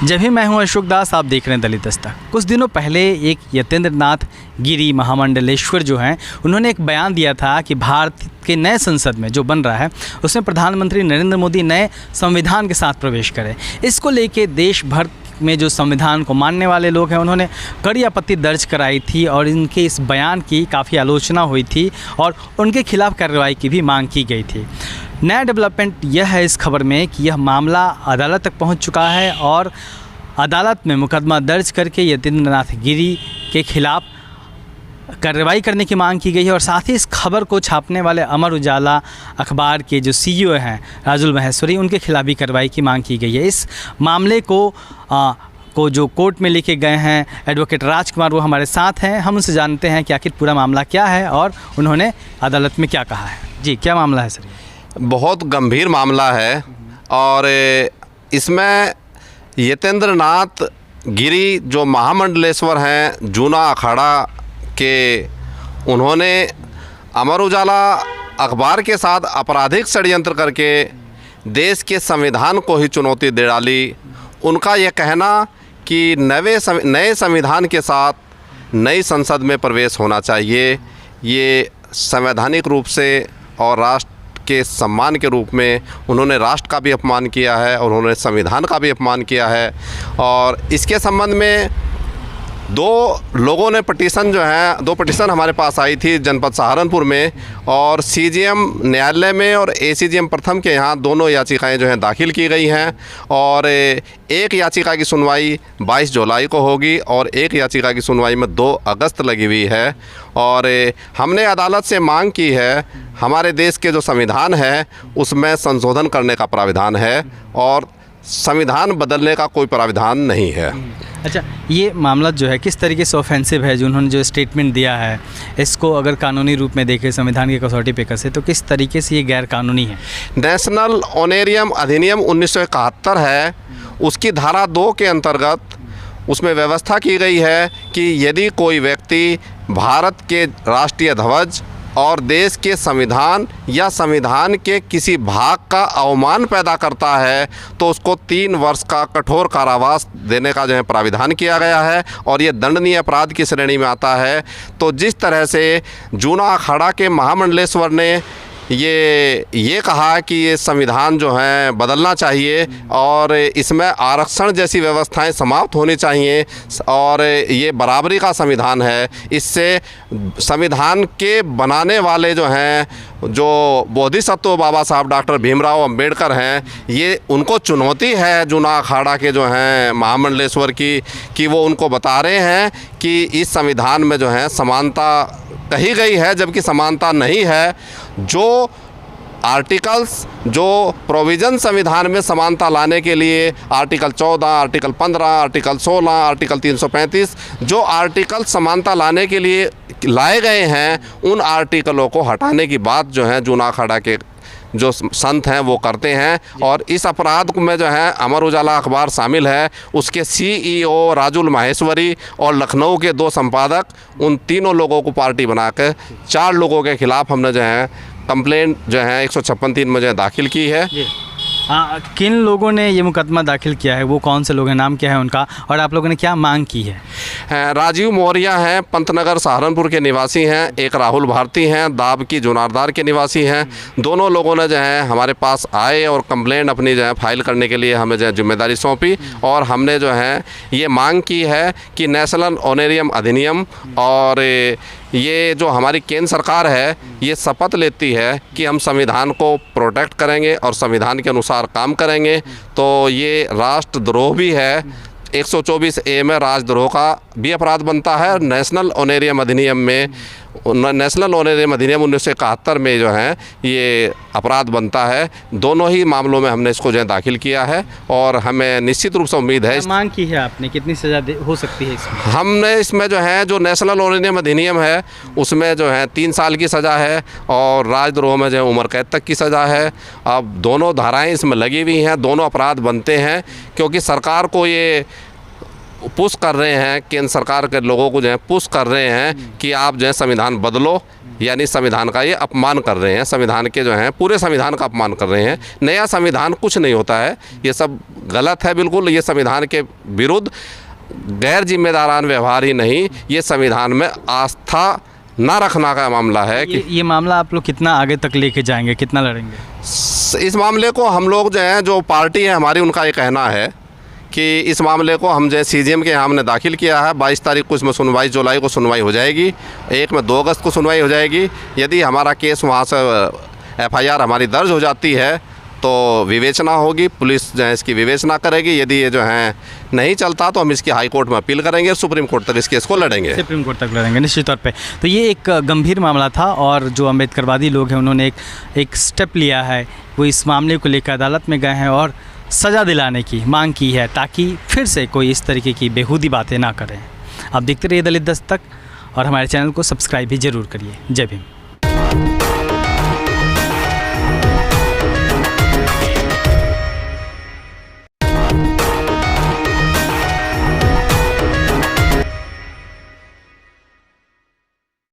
जब भी मैं हूं अशोक दास, आप देख रहे हैं दलित दस्तक। कुछ दिनों पहले एक यतेंद्र नाथ गिरी महामंडलेश्वर जो हैं, उन्होंने एक बयान दिया था कि भारत के नए संसद में जो बन रहा है उसमें प्रधानमंत्री नरेंद्र मोदी नए संविधान के साथ प्रवेश करें। इसको लेके देश भर में जो संविधान को मानने वाले लोग हैं उन्होंने कड़ी आपत्ति दर्ज कराई थी और इनके इस बयान की काफ़ी आलोचना हुई थी और उनके खिलाफ कार्रवाई की भी मांग की गई थी। नया डेवलपमेंट यह है इस खबर में कि यह मामला अदालत तक पहुंच चुका है और अदालत में मुकदमा दर्ज करके यतेंद्र नाथ गिरी के खिलाफ कार्रवाई करने की मांग की गई है। और साथ ही इस खबर को छापने वाले अमर उजाला अखबार के जो CEO हैं राजुल माहेश्वरी, उनके खिलाफ भी कार्रवाई की मांग की गई है। इस मामले को जो कोर्ट में लेके गए हैं एडवोकेट राजकुमार, वो हमारे साथ हैं। हम उनसे जानते हैं कि आखिर पूरा मामला क्या है और उन्होंने अदालत में क्या कहा है। जी, क्या मामला है सर? बहुत गंभीर मामला है और इसमें यतेंद्र नाथ गिरी जो महामंडलेश्वर हैं जूना अखाड़ा के, उन्होंने अमर उजाला अखबार के साथ आपराधिक षड्यंत्र करके देश के संविधान को ही चुनौती दे डाली। उनका यह कहना कि नए संविधान के साथ नई संसद में प्रवेश होना चाहिए, ये संवैधानिक रूप से और राष्ट्र के सम्मान के रूप में उन्होंने राष्ट्र का भी अपमान किया है और उन्होंने संविधान का भी अपमान किया है। और इसके संबंध में दो पिटीशन हमारे पास आई थी जनपद सहारनपुर में और CJM न्यायालय में और ACGM प्रथम के यहाँ दोनों याचिकाएं जो हैं दाखिल की गई हैं। और एक याचिका की सुनवाई 22 जुलाई को होगी और एक याचिका की सुनवाई में 2 अगस्त लगी हुई है। और हमने अदालत से मांग की है, हमारे देश के जो संविधान है उसमें संशोधन करने का प्राविधान है और संविधान बदलने का कोई प्राविधान नहीं है। अच्छा, ये मामला जो है किस तरीके से ऑफेंसिव है? जो उन्होंने जो स्टेटमेंट दिया है, इसको अगर कानूनी रूप में देखें, संविधान की कसौटी पे कसे, तो किस तरीके से ये गैर कानूनी है? नेशनल ऑनरेरियम अधिनियम 1971 है, उसकी धारा 2 के अंतर्गत उसमें व्यवस्था की गई है कि यदि कोई व्यक्ति भारत के राष्ट्रीय ध्वज और देश के संविधान या संविधान के किसी भाग का अवमान पैदा करता है तो उसको 3 वर्ष का कठोर कारावास देने का जो है प्राविधान किया गया है और ये दंडनीय अपराध की श्रेणी में आता है। तो जिस तरह से जूना अखाड़ा के महामंडलेश्वर ने ये कहा कि ये संविधान जो है बदलना चाहिए और इसमें आरक्षण जैसी व्यवस्थाएं समाप्त होनी चाहिए और ये बराबरी का संविधान है, इससे संविधान के बनाने वाले जो हैं, जो बोधिसत्व बाबा साहब डॉक्टर भीमराव अंबेडकर हैं, ये उनको चुनौती है जूना अखाड़ा के जो हैं महामंडलेश्वर की, कि वो उनको बता रहे हैं कि इस संविधान में जो है समानता कही गई है जबकि समानता नहीं है। जो आर्टिकल्स, जो प्रोविज़न संविधान में समानता लाने के लिए आर्टिकल 14, आर्टिकल 15, आर्टिकल 16, आर्टिकल 335, जो आर्टिकल समानता लाने के लिए लाए गए हैं, उन आर्टिकलों को हटाने की बात जो है जूना अखाड़ा के जो संत हैं वो करते हैं। और इस अपराध में जो है अमर उजाला अखबार शामिल है, उसके CEO राजुल माहेश्वरी और लखनऊ के 2 संपादक, उन तीनों लोगों को पार्टी बनाकर 4 लोगों के खिलाफ हमने जो है कंप्लेंट जो है 156(3) में जो है दाखिल की है। हाँ, किन लोगों ने ये मुकदमा दाखिल किया है, वो कौन से लोग हैं, नाम क्या है उनका, और आप लोगों ने क्या मांग की है? राजीव मौर्य हैं, पंतनगर सहारनपुर के निवासी हैं। एक राहुल भारती हैं, दाब की जुनारदार के निवासी हैं। दोनों लोगों ने जो है हमारे पास आए और कंप्लेंट अपनी जो है फाइल करने के लिए हमें जो है जिम्मेदारी सौंपी और हमने जो है ये मांग की है कि नेशनल ऑनरेरियम अधिनियम और ये जो हमारी केंद्र सरकार है ये शपथ लेती है कि हम संविधान को प्रोटेक्ट करेंगे और संविधान के अनुसार काम करेंगे, तो ये राष्ट्रद्रोह भी है। 124A में राजद्रोह का भी अपराध बनता है और नेशनल ऑनरेरियम अधिनियम 1971 में जो है ये अपराध बनता है। दोनों ही मामलों में हमने इसको जो है दाखिल किया है और हमें निश्चित रूप से उम्मीद है। मांग की है आपने, कितनी सज़ा हो सकती है इसमें? हमने इसमें जो है जो नेशनल ऑनरेरियम अधिनियम है उसमें जो है 3 साल की सज़ा है और राजद्रोह में जो है उम्र कैद तक की सज़ा है। अब दोनों धाराएँ इसमें लगी हुई हैं, दोनों अपराध बनते हैं क्योंकि सरकार को ये पुश कर रहे हैं, केंद्र सरकार के लोगों को जो है पुश कर रहे हैं कि आप जो है संविधान बदलो, यानी संविधान का ये अपमान कर रहे हैं, संविधान के जो हैं पूरे संविधान का अपमान कर रहे हैं। नया संविधान कुछ नहीं होता है, ये सब गलत है बिल्कुल। ये संविधान के विरुद्ध गैर जिम्मेदारान व्यवहार ही नहीं, ये संविधान में आस्था ना रखना का मामला है। कि ये मामला आप लोग कितना आगे तक लेके जाएंगे, कितना लड़ेंगे? इस मामले को हम लोग जो हैं, जो पार्टी है हमारी, उनका ये कहना है कि इस मामले को हम जो है CJM के यहाँ हमने दाखिल किया है। 22 तारीख को इसमें सुनवाई, जुलाई को सुनवाई हो जाएगी, एक में 2 अगस्त को सुनवाई हो जाएगी। यदि हमारा केस वहाँ से FIR हमारी दर्ज हो जाती है तो विवेचना होगी, पुलिस जो है इसकी विवेचना करेगी। यदि ये जो है नहीं चलता तो हम इसकी हाई कोर्ट में अपील करेंगे, सुप्रीम कोर्ट तक इस केस को लड़ेंगे, सुप्रीम कोर्ट तक लड़ेंगे निश्चित तौर पे। तो ये एक गंभीर मामला था और जो अम्बेडकरवादी लोग हैं उन्होंने एक स्टेप लिया है, वो इस मामले को लेकर अदालत में गए हैं और सज़ा दिलाने की मांग की है, ताकि फिर से कोई इस तरीके की बेहूदी बातें ना करें। आप देखते रहिए दलित दस्तक और हमारे चैनल को सब्सक्राइब भी ज़रूर करिए। जय भीम।